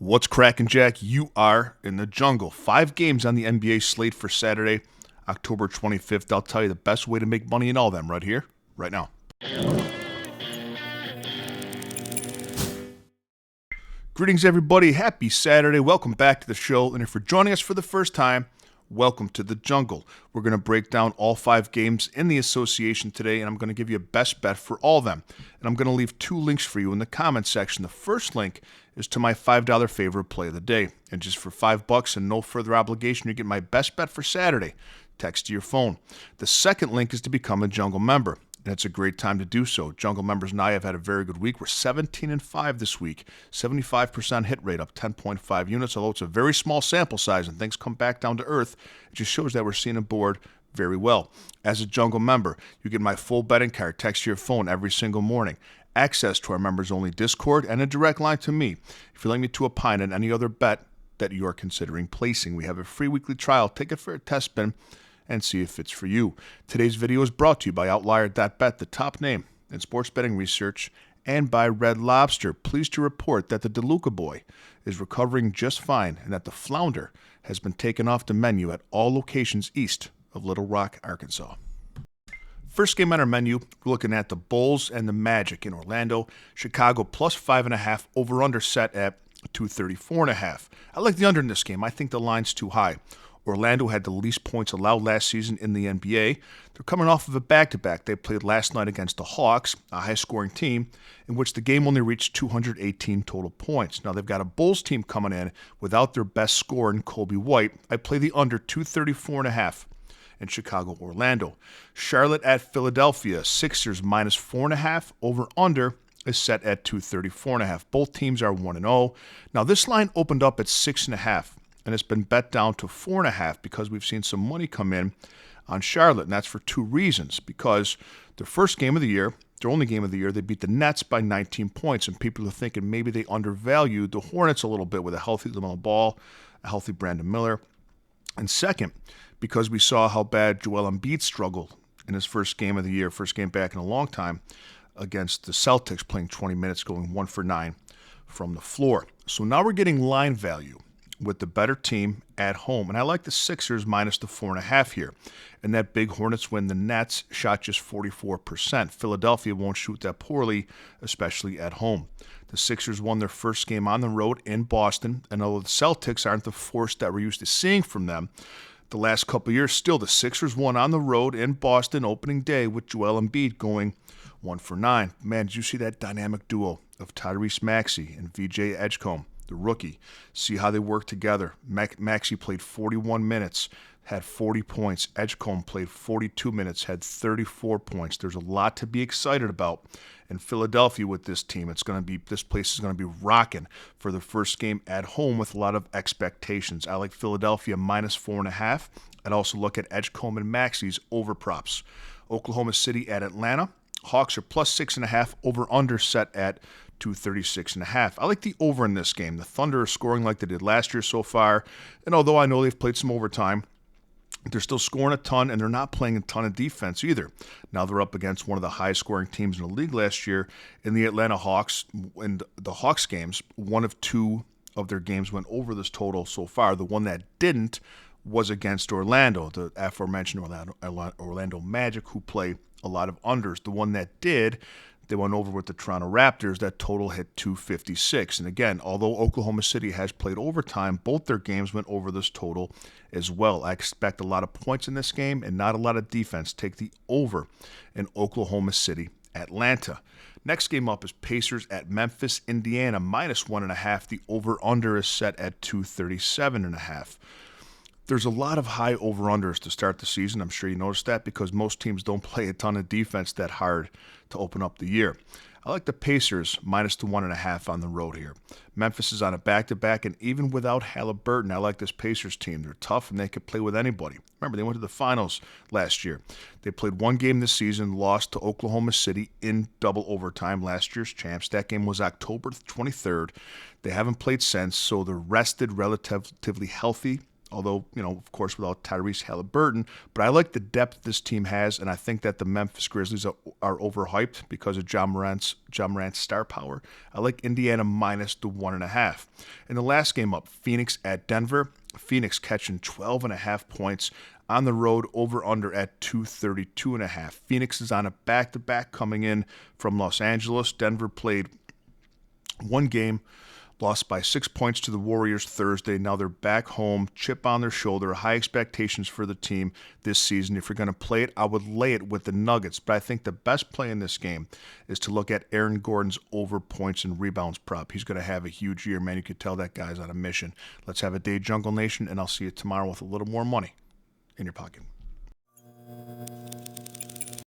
What's cracking, Jack? You are in the jungle. 5 games on the NBA slate for Saturday, October 25th. I'll tell you the best way to make money in all of them right here, right now. Greetings, everybody. Happy Saturday. Welcome back to the show. And if you're joining us for the first time, welcome to the jungle. We're going to break down all 5 games in the association today, and I'm going to give you a best bet for all of them. And I'm going to leave 2 links for you in the comment section. The first link is to my $5 favorite play of the day. And just for $5 and no further obligation, you get my best bet for Saturday. Text to your phone. The second link is to become a jungle member. And it's a great time to do so. Jungle members and I have had a very good week. We're 17-5 this week. 75% hit rate, up 10.5 units. Although it's a very small sample size and things come back down to earth, it just shows that we're seeing a board very well. As a jungle member, you get my full betting card text to your phone every single morning. Access to our members-only Discord and a direct line to me if you'd like me to opine on any other bet that you are considering placing. We have a free weekly trial. Take it for a test spin and see if it's for you. Today's video is brought to you by Outlier.bet, the top name in sports betting research, and by Red Lobster. Pleased to report that the DeLuca boy is recovering just fine and that the flounder has been taken off the menu at all locations east of Little Rock, Arkansas. First game on our menu, we're looking at the Bulls and the Magic in Orlando. Chicago plus 5.5, over-under set at 234.5. I like the under in this game. I think the line's too high. Orlando had the least points allowed last season in the NBA. They're coming off of a back-to-back. They played last night against the Hawks, a high-scoring team, in which the game only reached 218 total points. Now, they've got a Bulls team coming in without their best scorer in Kobe White. I play the under 234.5 in Chicago, Orlando. Charlotte at Philadelphia, Sixers minus 4.5, over-under is set at 234.5. Both teams are 1-0. Now, this line opened up at 6.5. And it's been bet down to 4.5 because we've seen some money come in on Charlotte. And that's for 2 reasons. Because their first game of the year, their only game of the year, they beat the Nets by 19 points. And people are thinking maybe they undervalued the Hornets a little bit with a healthy LaMelo Ball, a healthy Brandon Miller. And second, because we saw how bad Joel Embiid struggled in his first game of the year, first game back in a long time, against the Celtics, playing 20 minutes, going 1 for 9 from the floor. So now we're getting line value with the better team at home. And I like the Sixers minus the 4.5 here. And that big Hornets win, the Nets shot just 44%. Philadelphia won't shoot that poorly, especially at home. The Sixers won their first game on the road in Boston. And although the Celtics aren't the force that we're used to seeing from them the last couple of years, still the Sixers won on the road in Boston opening day with Joel Embiid going 1 for 9. Man, did you see that dynamic duo of Tyrese Maxey and VJ Edgecombe? The rookie. See how they work together. Maxey played 41 minutes, had 40 points. Edgecombe played 42 minutes, had 34 points. There's a lot to be excited about in Philadelphia with this team. This place is going to be rocking for the first game at home with a lot of expectations. I like Philadelphia minus 4.5. I'd also look at Edgecombe and Maxey's over props. Oklahoma City at Atlanta. Hawks are plus 6.5, over under set at 236.5. I like the over in this game. The Thunder are scoring like they did last year so far. And although I know they've played some overtime, they're still scoring a ton, and they're not playing a ton of defense either. Now they're up against one of the highest-scoring teams in the league last year in the Atlanta Hawks. In the Hawks games, 1 of 2 of their games went over this total so far. The one that didn't was against Orlando, the aforementioned Orlando Magic, who play a lot of unders. The one that did, they went over with the Toronto Raptors. That total hit 256. And again, although Oklahoma City has played overtime, both their games went over this total as well. I expect a lot of points in this game and not a lot of defense. Take the over in Oklahoma City, Atlanta. Next game up is Pacers at Memphis, Indiana, minus 1.5. The over-under is set at 237.5. There's a lot of high over-unders to start the season. I'm sure you noticed that because most teams don't play a ton of defense that hard to open up the year. I like the Pacers minus the 1.5 on the road here. Memphis is on a back-to-back, and even without Halliburton, I like this Pacers team. They're tough, and they can play with anybody. Remember, they went to the finals last year. They played 1 game this season, lost to Oklahoma City in double overtime, last year's champs. That game was October 23rd. They haven't played since, so they're rested, relatively healthy although, of course, without Tyrese Halliburton. But I like the depth this team has, and I think that the Memphis Grizzlies are overhyped because of Ja Morant's star power. I like Indiana minus the 1.5. In the last game up, Phoenix at Denver. Phoenix catching 12.5 points on the road, over under at 232.5. Phoenix is on a back-to-back coming in from Los Angeles. Denver played one game, lost by 6 points to the Warriors Thursday. Now they're back home, chip on their shoulder, high expectations for the team this season. If you're going to play it, I would lay it with the Nuggets. But I think the best play in this game is to look at Aaron Gordon's over points and rebounds prop. He's going to have a huge year, man. You could tell that guy's on a mission. Let's have a day, Jungle Nation, and I'll see you tomorrow with a little more money in your pocket.